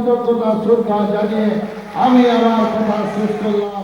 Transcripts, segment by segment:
কৃতজ্ঞতা শ্রদ্ধা জানিয়ে আমি আমার কথা শেষ করলাম।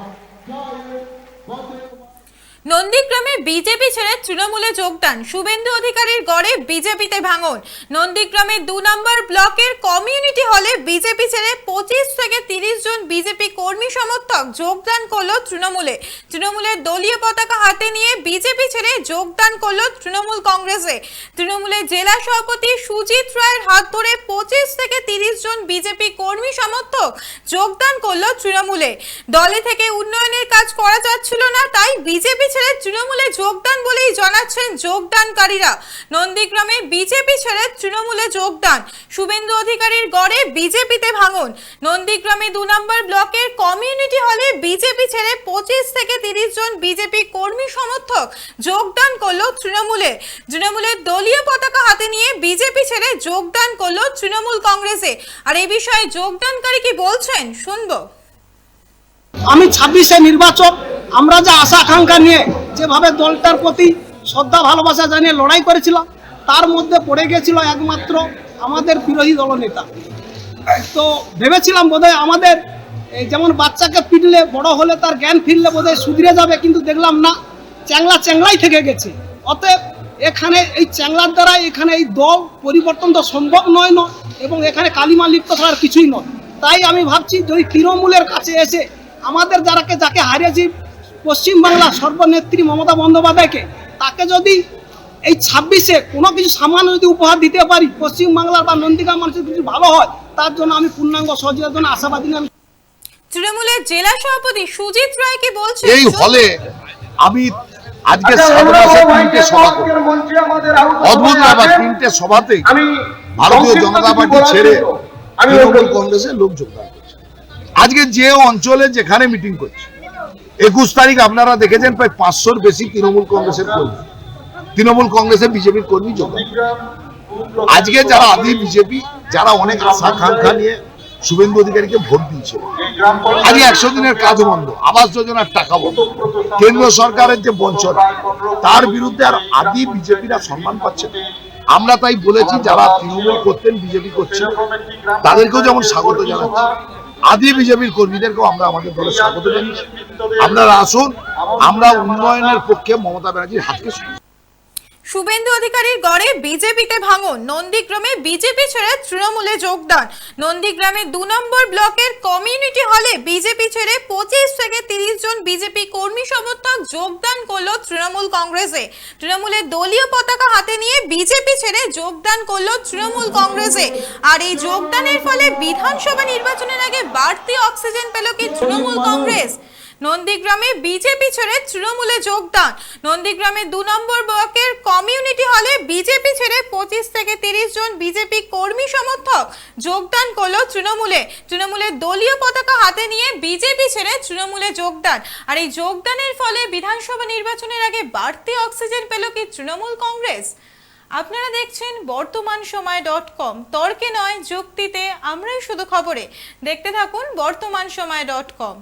নন্দীগ্রামে বিজেপি ছেড়ে তৃণমূলে যোগদান, শুভেন্দু অধিকারীর গড়ে বিজেপিতে ভাঙন। নন্দীগ্রামে 2 নম্বর ব্লকের কমিউনিটি হলে বিজেপি ছেড়ে 25 থেকে 30 জন বিজেপি কর্মী সমর্থক যোগদান করলো তৃণমূলে। তৃণমূলের দলীয় পতাকা হাতে নিয়ে বিজেপি ছেড়ে যোগদান করলো তৃণমূল কংগ্রেসে। তৃণমূলের জেলা সভাপতি সুজিত রায়ের হাত ধরে 25 থেকে 30 জন বিজেপি কর্মী সমর্থক যোগদান করলো তৃণমূলে। দলে থেকে উন্নয়নের কাজ করা যাচ্ছিল না, তাই বিজেপি ছেড়ে তৃণমূলে যোগদান বলেই জানাচ্ছেন যোগদানকারীরা। নন্দীগ্রামে বিজেপি ছেড়ে তৃণমূলে যোগদান, শুভেন্দু অধিকারীর গড়ে বিজেপিতে ভাঙন। নন্দীগ্রামে 2 নম্বর ব্লকের কমিউনিটি হলে বিজেপি ছেড়ে 25 থেকে 30 জন বিজেপি কর্মী সমর্থক যোগদান করলো তৃণমূলে। তৃণমূলের দলীয় পতাকা হাতে নিয়ে বিজেপি ছেড়ে যোগদান করলো তৃণমূল কংগ্রেসে। আর এই বিষয়ে যোগদানকারী কি বলছেন শুনবো। আমি 26-এ নির্বাচন, আমরা যে আশা আকাঙ্ক্ষা নিয়ে যেভাবে দলটার প্রতি শ্রদ্ধা ভালোবাসা জানিয়ে লড়াই করেছিলাম, তার মধ্যে পড়ে গেছিল একমাত্র আমাদের বিরোধী দলনেতা। তো ভেবেছিলাম বোধহয় আমাদের যেমন বাচ্চাকে পিটলে বড় হলে তার জ্ঞান ফিরলে বোধহয় সুধরে যাবে, কিন্তু দেখলাম না, চ্যাংলাই থেকে গেছে। অতএব এখানে এই চ্যাংলার দ্বারা এখানে এই দল পরিবর্তন তো সম্ভব নয় এবং এখানে কালিমা লিপ্ত ছাড়া কিছুই নয়। তাই আমি ভাবছি যদি তৃণমূলের কাছে এসে আমাদের যাকে হারিয়েছি পশ্চিমবাংলার সর্বনেত্রী মমতা বন্দ্যোপাধ্যায়কে, তাকে যদি এই 26-এ কোনো কিছু সামান্য যদি উপহার দিতে পারি, পশ্চিমবাংলার বা নন্দীগ্রাম মানুষের কিছু ভালো হয়, তার জন্য আমি পূর্ণাঙ্গ সহযোগিতার জন্য আশাবাদী। আমি তৃণমূলের জেলা সভাপতি সুজিত রায় কি বলছেন এই হলে আমি আজকে 3টে সভা করি, অদ্ভুত ব্যাপার, 3টে সভাতেই ভারতীয় জনতা পার্টি ছেড়ে তৃণমূল কংগ্রেসের লোক যোগদান করছে। আজকে যে অঞ্চলে যেখানে মিটিং করছে, 21 তারিখ আপনারা দেখেছেন প্রায় 500-র বেশি তৃণমূল কংগ্রেসের কর্মী, তৃণমূল কংগ্রেসের বিজেপির কর্মী যোগদান। আজকে যারা আদি বিজেপি, যারা অনেক আশা আকাঙ্ক্ষা নিয়ে শুভেন্দু অধিকারীকে ভোট দিয়েছিল, আজকে 100 দিনের কাজ বন্ধ, আবাস যোজনার টাকা বন্ধ, কেন্দ্র সরকারের যে বঞ্চনা, তার বিরুদ্ধে আর আদি বিজেপিরা সম্মান পাচ্ছে না। আমরা তাই বলেছি যারা তৃণমূল করতেন বিজেপি করছেন তাদেরকেও যেমন স্বাগত জানাচ্ছি, আদি বিজেপির কর্মীদেরকেও আমরা আমাদের দলে স্বাগত জানাচ্ছি। আপনারা আসুন, আমরা উন্নয়নের পক্ষে মমতা ব্যানার্জির হাতকে। শুভেন্দু অধিকারীর গড়ে বিজেপিতে ভাঙন, নন্দীগ্রামে বিজেপি ছেড়ে তৃণমূলে যোগদান। নন্দীগ্রামে 2 নম্বর ব্লকের কমিউনিটি হলে বিজেপি ছেড়ে 25 থেকে 30 জন বিজেপি কর্মী সমর্থক যোগদান করলো তৃণমূল কংগ্রেসে। তৃণমূলের দলীয় পতাকা হাতে নিয়ে বিজেপি ছেড়ে যোগদান করলো তৃণমূল কংগ্রেসে। আর এই যোগদানের ফলে বিধানসভা নির্বাচনের আগে বাড়তি অক্সিজেন পেল কি তৃণমূল কংগ্রেস? নন্দীগ্রামে বিজেপি ছেড়ে তৃণমূলে যোগদান। নন্দীগ্রামে 2 নম্বর ব্লকের কমিউনিটি হলে বিজেপি ছেড়ে 25 থেকে 30 জন বিজেপি কর্মী সমর্থক যোগদান করলো তৃণমূলে। তৃণমূলের দলীয় পতাকা হাতে নিয়ে বিজেপি ছেড়ে তৃণমূলে যোগদান। আর এই যোগদানের ফলে বিধানসভা নির্বাচনের আগে বাড়তি অক্সিজেন পেল কি তৃণমূল কংগ্রেস? আপনারা দেখছেন বর্তমানসময়.com, তর্কে নয় যুক্তিতে আমরাই শুধু খবরে। দেখতে থাকুন বর্তমানসময়.com।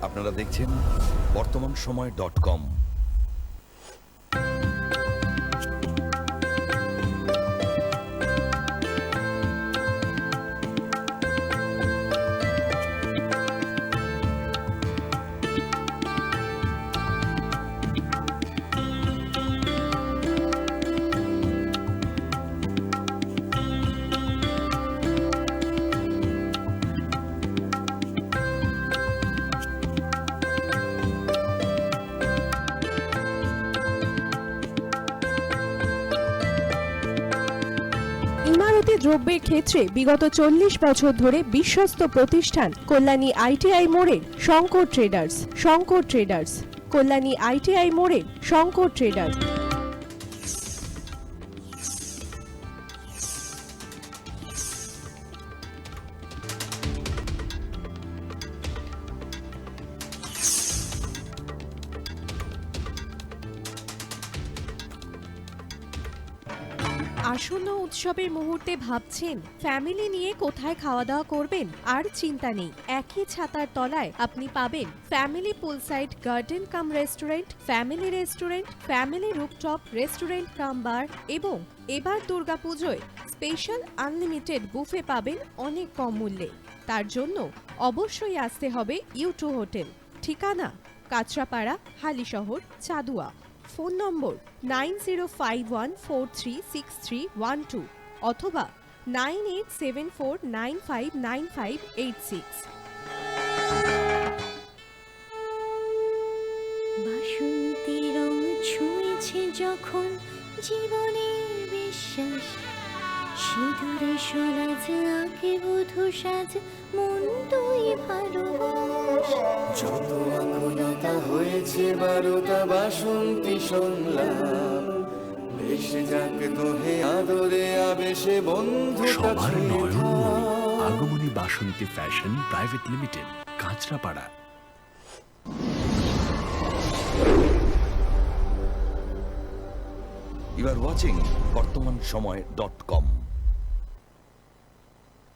আপনারা দেখছেন বর্তমানসময়.com। ইমারতি দ্রব্যের ক্ষেত্রে বিগত 40 বছর ধরে বিশ্বস্ত প্রতিষ্ঠান কল্যাণী ITI মোড়ের শঙ্কর ট্রেডার্স, কল্যাণী ITI মোড়ের শঙ্কর ট্রেডার্স। আসন্ন উৎসবের মুহূর্তে ভাবছেন ফ্যামিলি নিয়ে কোথায় খাওয়া দাওয়া করবেন? আর চিন্তা নেই, একই ছাতার তলায় আপনি পাবেন family poolside garden cum restaurant, family rooftop restaurant cum bar এবং এবার দুর্গাপুজোয় স্পেশাল আনলিমিটেড বুফে পাবেন অনেক কম মূল্যে। তার জন্য অবশ্যই আসতে হবে U2 হোটেল। ঠিকানা কাঁচরাপাড়া, হালিশহর, চাদুয়া। ফোন নম্বর 9051436312 অথবা 9874959586। বাসন্তী রং ছুঁয়েছে যখন জীবনের বিশ্বাস, সিঁদুরে সরাজ আঁকে বধূ সাজ, মন তুই ভালোবাস। যত আকুলতা হয়েছে বারোটা বাসন্তী সংলাপ, ভেসে যাক দোহে আদরে আবেশে বন্ধু সবার Nayan Agamani Basanti fashion private limited, Kanchrapara. You are watching BortomanSomoy.com